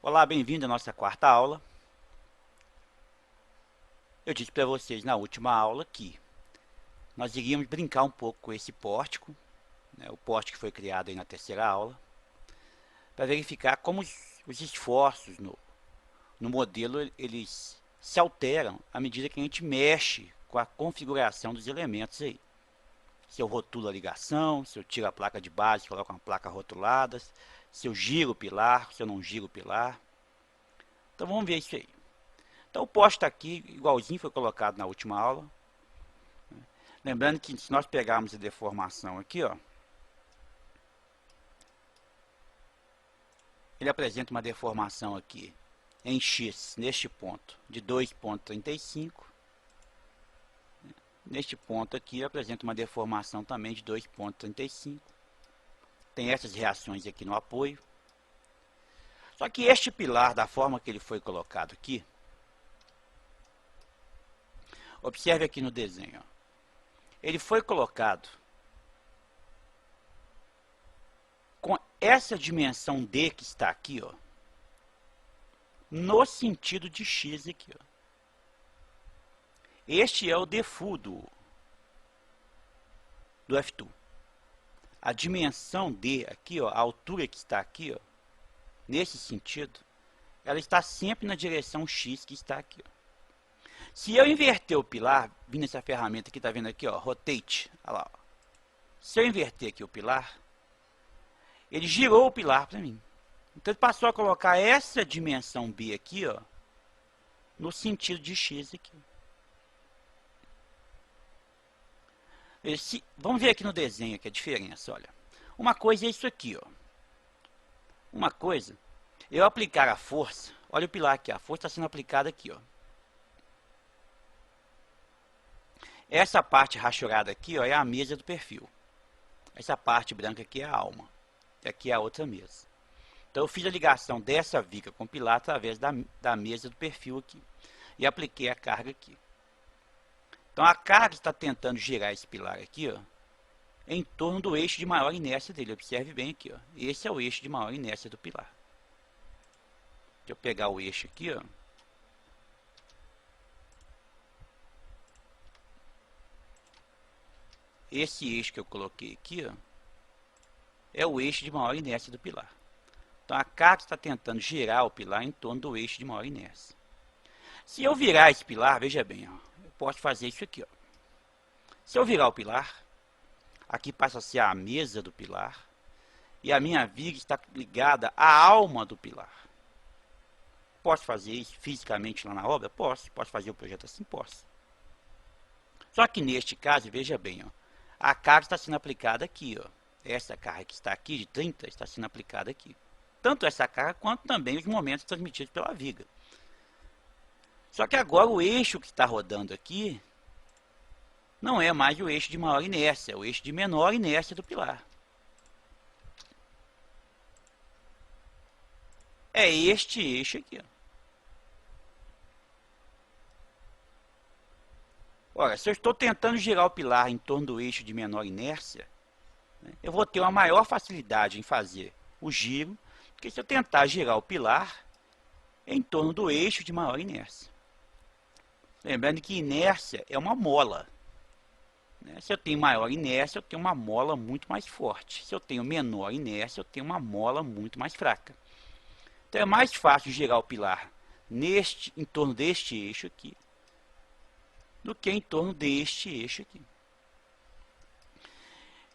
Olá, bem-vindo à nossa quarta aula. Eu disse para vocês na última aula que nós iríamos brincar um pouco com esse pórtico, né, o pórtico que foi criado aí na terceira aula, para verificar como os esforços no modelo eles se alteram à medida que a gente mexe com a configuração dos elementos aí. Se eu rotulo a ligação, se eu tiro a placa de base e coloco uma placa rotulada, se eu giro o pilar, se eu não giro o pilar. Então vamos ver isso aí. Então o poste está aqui, igualzinho foi colocado na última aula. Lembrando que se nós pegarmos a deformação aqui, ó, ele apresenta uma deformação aqui em x, neste ponto, de 2,35. Neste ponto aqui apresenta uma deformação também de 2,35. Tem essas reações aqui no apoio. Só que este pilar, da forma que ele foi colocado aqui, observe aqui no desenho, ó, ele foi colocado com essa dimensão D que está aqui, ó, no sentido de x aqui, ó. Este é o default do F2. A dimensão D aqui, ó, a altura que está aqui, ó, nesse sentido, ela está sempre na direção x que está aqui, ó. Se eu inverter o pilar, vindo essa ferramenta que está vendo aqui, ó, rotate, olha lá, ó. Se eu inverter aqui o pilar, ele girou o pilar para mim. Então ele passou a colocar essa dimensão B aqui, ó, no sentido de x aqui. Vamos ver aqui no desenho aqui a diferença, olha. Uma coisa é isso aqui, ó. Uma coisa, eu aplicar a força, olha o pilar aqui, a força está sendo aplicada aqui, ó. Essa parte rachurada aqui, ó, é a mesa do perfil. Essa parte branca aqui é a alma. E aqui é a outra mesa. Então eu fiz a ligação dessa viga com o pilar através da mesa do perfil aqui. E apliquei a carga aqui. Então a carga está tentando girar esse pilar aqui, ó, em torno do eixo de maior inércia dele. Observe bem aqui, ó. Esse é o eixo de maior inércia do pilar. Deixa eu pegar o eixo aqui, ó. Esse eixo que eu coloquei aqui, ó, é o eixo de maior inércia do pilar. Então a carga está tentando girar o pilar em torno do eixo de maior inércia. Se eu virar esse pilar, veja bem, ó, eu posso fazer isso aqui, ó. Se eu virar o pilar, aqui passa a ser a mesa do pilar, e a minha viga está ligada à alma do pilar. Posso fazer isso fisicamente lá na obra? Posso. Posso fazer o projeto assim? Posso. Só que neste caso, veja bem, ó, a carga está sendo aplicada aqui, ó. Essa carga que está aqui, de 30, está sendo aplicada aqui. Tanto essa carga, quanto também os momentos transmitidos pela viga. Só que agora o eixo que está rodando aqui não é mais o eixo de maior inércia, é o eixo de menor inércia do pilar. É este eixo aqui, ó. Ora, se eu estou tentando girar o pilar em torno do eixo de menor inércia, né, eu vou ter uma maior facilidade em fazer o giro do que se eu tentar girar o pilar em torno do eixo de maior inércia. Lembrando que inércia é uma mola. Né? Se eu tenho maior inércia, eu tenho uma mola muito mais forte. Se eu tenho menor inércia, eu tenho uma mola muito mais fraca. Então é mais fácil girar o pilar em torno deste eixo aqui do que em torno deste eixo aqui.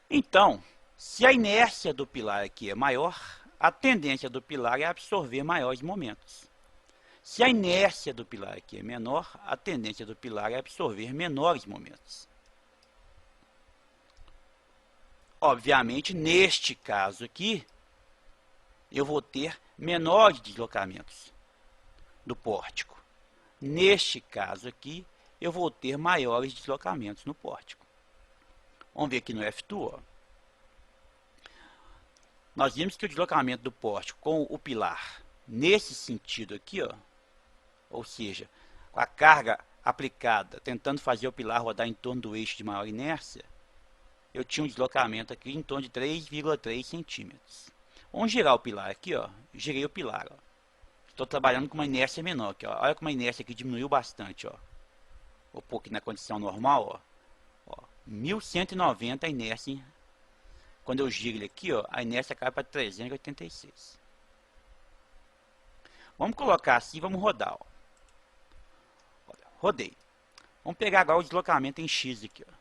Então, se a inércia do pilar aqui é maior, a tendência do pilar é absorver maiores momentos. Se a inércia do pilar aqui é menor, a tendência do pilar é absorver menores momentos. Obviamente, neste caso aqui, eu vou ter menores deslocamentos do pórtico. Neste caso aqui, eu vou ter maiores deslocamentos no pórtico. Vamos ver aqui no F2, ó. Nós vimos que o deslocamento do pórtico com o pilar, nesse sentido aqui, ó, ou seja, com a carga aplicada, tentando fazer o pilar rodar em torno do eixo de maior inércia, eu tinha um deslocamento aqui em torno de 3,3 centímetros. Vamos girar o pilar aqui, ó. Girei o pilar, ó. estou trabalhando com uma inércia menor aqui, ó. Olha como a inércia aqui diminuiu bastante, ó. Vou pôr aqui na condição normal, ó. 1190 a inércia. Quando eu giro ele aqui, ó, a inércia cai para 386. Vamos colocar assim, vamos rodar, ó. Olha, rodei. Vamos pegar agora o deslocamento em X aqui, ó.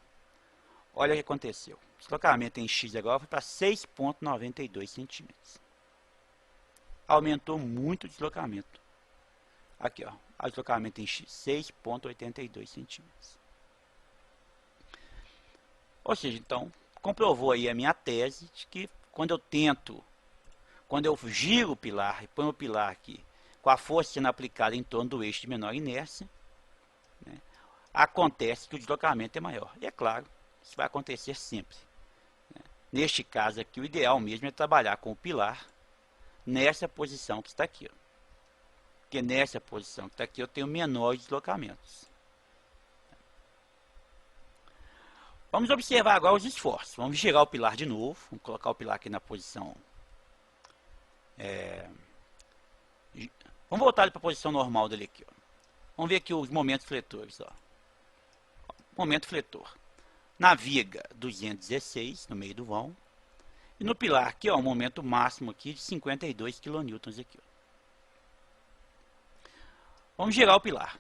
Olha o que aconteceu. O deslocamento em X agora foi para 6,92 centímetros. Aumentou muito o deslocamento. Aqui, ó. O deslocamento em X, 6,82 centímetros. Ou seja, então, comprovou aí a minha tese de que quando eu giro o pilar e ponho o pilar aqui com a força sendo aplicada em torno do eixo de menor inércia, né, acontece que o deslocamento é maior. E é claro, isso vai acontecer sempre. Né. Neste caso aqui, o ideal mesmo é trabalhar com o pilar nessa posição que está aqui. Ó. Porque nessa posição que está aqui eu tenho menores deslocamentos. Vamos observar agora os esforços. Vamos girar o pilar de novo. Vamos colocar o pilar aqui na posição... Vamos voltar ele para a posição normal dele aqui. Ó. Vamos ver aqui os momentos fletores. Ó. Momento fletor. Naviga 216 no meio do vão. E no pilar aqui, ó, o momento máximo aqui de 52 kN aqui. Ó. Vamos girar o pilar.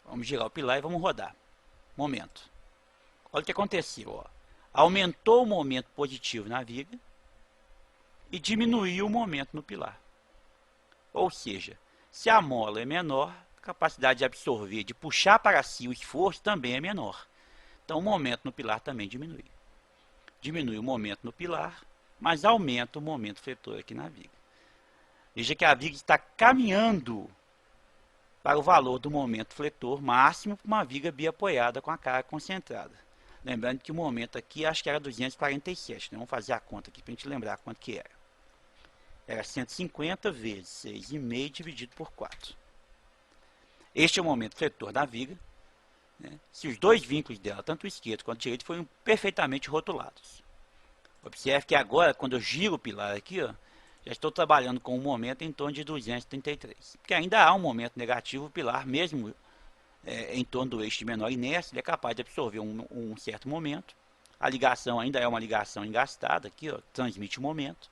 Vamos girar o pilar e vamos rodar. Momento. Olha o que aconteceu. Ó. Aumentou o momento positivo na viga e diminuiu o momento no pilar. Ou seja, se a mola é menor, a capacidade de absorver, de puxar para si o esforço também é menor. Então o momento no pilar também diminui. Diminui o momento no pilar, mas aumenta o momento fletor aqui na viga. Veja que a viga está caminhando para o valor do momento fletor máximo para uma viga biapoiada com a carga concentrada. Lembrando que o momento aqui acho que era 247. Né? Vamos fazer a conta aqui para a gente lembrar quanto que era. Era 150 vezes 6,5 dividido por 4. Este é o momento fletor da viga. Né? Se os dois vínculos dela, tanto o esquerdo quanto o direito, foram perfeitamente rotulados. Observe que agora, quando eu giro o pilar aqui, ó, já estou trabalhando com um momento em torno de 233. Porque ainda há um momento negativo, o pilar, mesmo em torno do eixo de menor inércia, ele é capaz de absorver um certo momento. A ligação ainda é uma ligação engastada, aqui, ó, transmite o momento.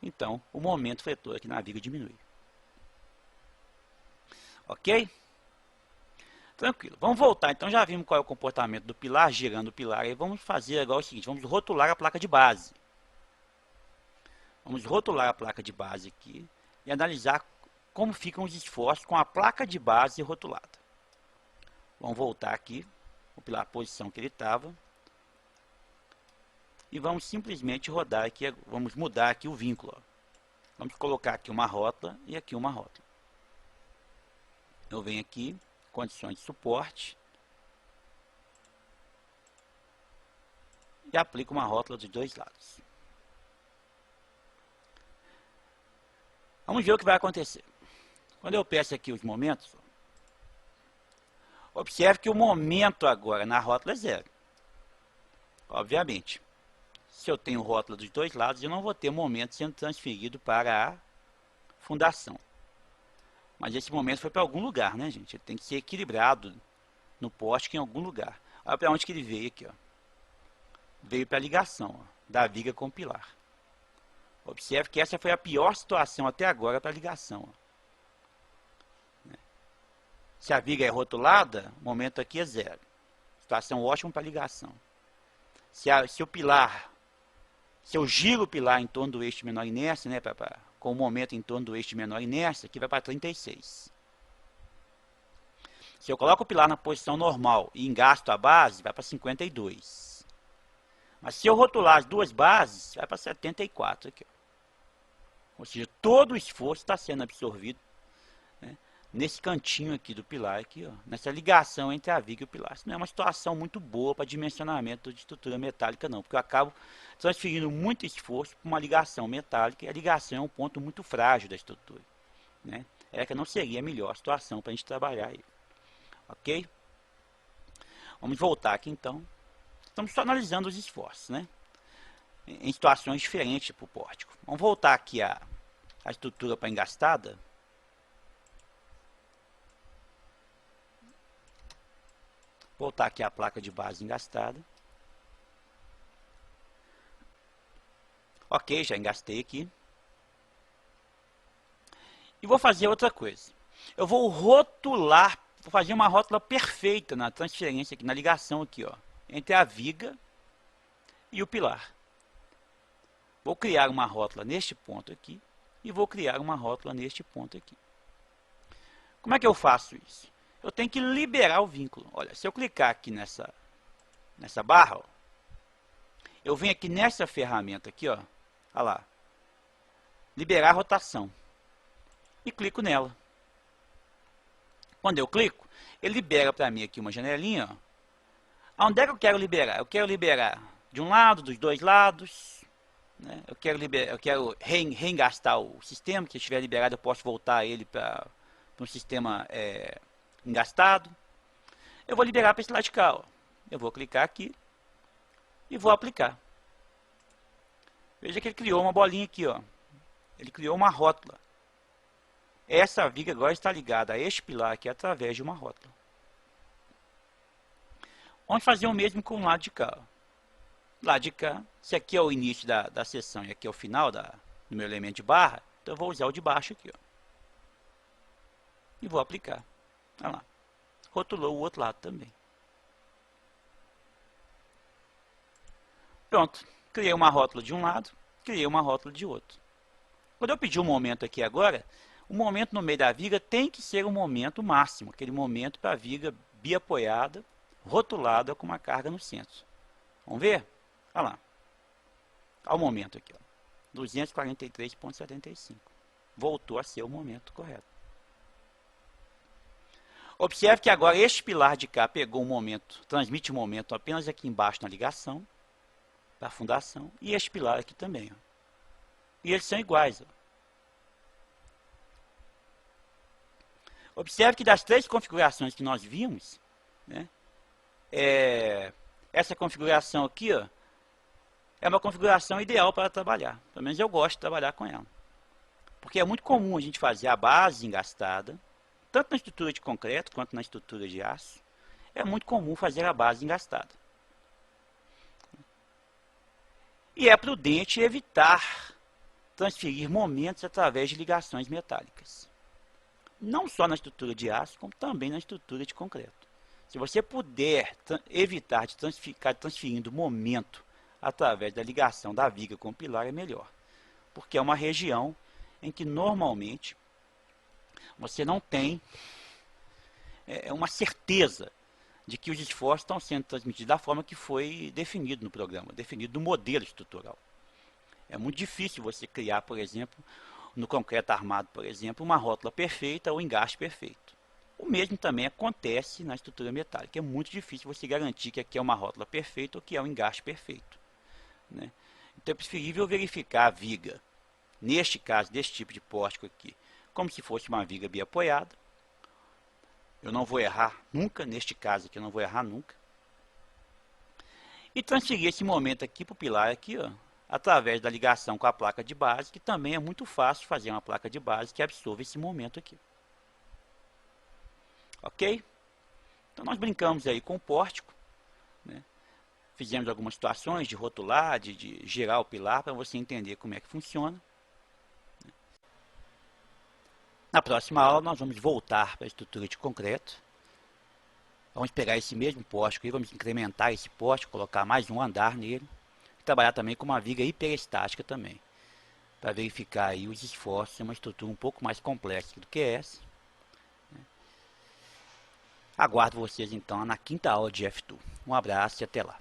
Então, o momento fletor aqui na viga diminui. Ok? Tranquilo. Vamos voltar. Então, já vimos qual é o comportamento do pilar, girando o pilar. E vamos fazer agora o seguinte, vamos rotular a placa de base. Vamos rotular a placa de base aqui e analisar como ficam os esforços com a placa de base rotulada. Vamos voltar aqui, vou pilar a posição que ele estava. E vamos simplesmente rodar aqui, vamos mudar aqui o vínculo. Ó. Vamos colocar aqui uma rótula e aqui uma rótula. Eu venho aqui, condições de suporte. E aplico uma rótula dos dois lados. Vamos ver o que vai acontecer. Quando eu peço aqui os momentos, observe que o momento agora na rótula é zero. Obviamente, se eu tenho rótula dos dois lados, eu não vou ter momento sendo transferido para a fundação. Mas esse momento foi para algum lugar, né, gente? Ele tem que ser equilibrado no poste em algum lugar. Olha para onde que ele veio aqui, ó. Veio para a ligação, ó, da viga com o pilar. Observe que essa foi a pior situação até agora para a ligação. Ó. Se a viga é rotulada, o momento aqui é zero. Situação ótima para ligação. Se eu giro o pilar em torno do eixo de menor inércia, né, com o momento em torno do eixo de menor inércia, aqui vai para 36. Se eu coloco o pilar na posição normal e engasto a base, vai para 52. Mas se eu rotular as duas bases, vai para 74 aqui. Ó. Ou seja, todo o esforço está sendo absorvido, né, nesse cantinho aqui do pilar, aqui, ó, nessa ligação entre a viga e o pilar. Isso não é uma situação muito boa para dimensionamento de estrutura metálica, não, porque eu acabo transferindo muito esforço para uma ligação metálica, e a ligação é um ponto muito frágil da estrutura. Né? Essa não seria a melhor situação para a gente trabalhar aí. Ok? Vamos voltar aqui então. Estamos só analisando os esforços, né? Em situações diferentes para o pórtico. Vamos voltar aqui a estrutura para engastada. Voltar aqui a placa de base engastada. Ok, já engastei aqui. E vou fazer outra coisa. Eu vou rotular, vou fazer uma rótula perfeita na transferência aqui, na ligação aqui, ó, entre a viga e o pilar. Vou criar uma rótula neste ponto aqui e vou criar uma rótula neste ponto aqui. Como é que eu faço isso? Eu tenho que liberar o vínculo. Olha, se eu clicar aqui nessa barra, ó, eu venho aqui nessa ferramenta aqui, ó, olha lá, liberar a rotação, e clico nela. Quando eu clico, ele libera para mim aqui uma janelinha. Ó. Onde é que eu quero liberar? Eu quero liberar de um lado, dos dois lados. Né? Eu quero reengastar o sistema. Se estiver liberado, eu posso voltar ele para um sistema engastado. Eu vou liberar para esse lado de cá. Ó. Eu vou clicar aqui e vou aplicar. Veja que ele criou uma bolinha aqui. Ó. Ele criou uma rótula. Essa viga agora está ligada a este pilar aqui através de uma rótula. Vamos fazer o mesmo com o lado de cá. Lado de cá, se aqui é o início da seção e aqui é o final do meu elemento de barra, então eu vou usar o de baixo aqui. Ó. E vou aplicar. Olha lá. Rotulou o outro lado também. Pronto. Criei uma rótula de um lado, criei uma rótula de outro. Quando eu pedir um momento aqui agora, o momento no meio da viga tem que ser o momento máximo, aquele momento para a viga biapoiada, rotulada com uma carga no centro. Vamos ver? Olha lá. Olha o momento aqui. 243,75. Voltou a ser o momento correto. Observe que agora este pilar de cá pegou um momento, transmite o momento apenas aqui embaixo na ligação, da fundação, e este pilar aqui também. Ó. E eles são iguais. Ó. Observe que das três configurações que nós vimos, né, essa configuração aqui, ó, é uma configuração ideal para trabalhar. Pelo menos eu gosto de trabalhar com ela. Porque é muito comum a gente fazer a base engastada, tanto na estrutura de concreto quanto na estrutura de aço. É muito comum fazer a base engastada. E é prudente evitar transferir momentos através de ligações metálicas. Não só na estrutura de aço, como também na estrutura de concreto. Se você puder evitar de ficar transferindo momento através da ligação da viga com o pilar, é melhor. Porque é uma região em que normalmente você não tem uma certeza de que os esforços estão sendo transmitidos da forma que foi definido no programa, definido no modelo estrutural. É muito difícil você criar, por exemplo, no concreto armado, por exemplo, uma rótula perfeita ou engaste perfeito. O mesmo também acontece na estrutura metálica. É muito difícil você garantir que aqui é uma rótula perfeita ou que é um engaste perfeito. Né? Então é preferível verificar a viga, neste caso, deste tipo de pórtico aqui, como se fosse uma viga biapoiada. Eu não vou errar nunca, neste caso aqui eu não vou errar nunca. E transferir esse momento aqui para o pilar aqui, ó, através da ligação com a placa de base, que também é muito fácil fazer uma placa de base que absorva esse momento aqui. Ok? Então nós brincamos aí com o pórtico, né? Fizemos algumas situações de rotular, de girar o pilar para você entender como é que funciona. Na próxima aula nós vamos voltar para a estrutura de concreto. Vamos pegar esse mesmo pórtico e vamos incrementar esse pórtico, colocar mais um andar nele. E trabalhar também com uma viga hiperestática também. Para verificar aí os esforços em uma estrutura um pouco mais complexa do que essa. Aguardo vocês então na quinta aula de F2. Um abraço e até lá.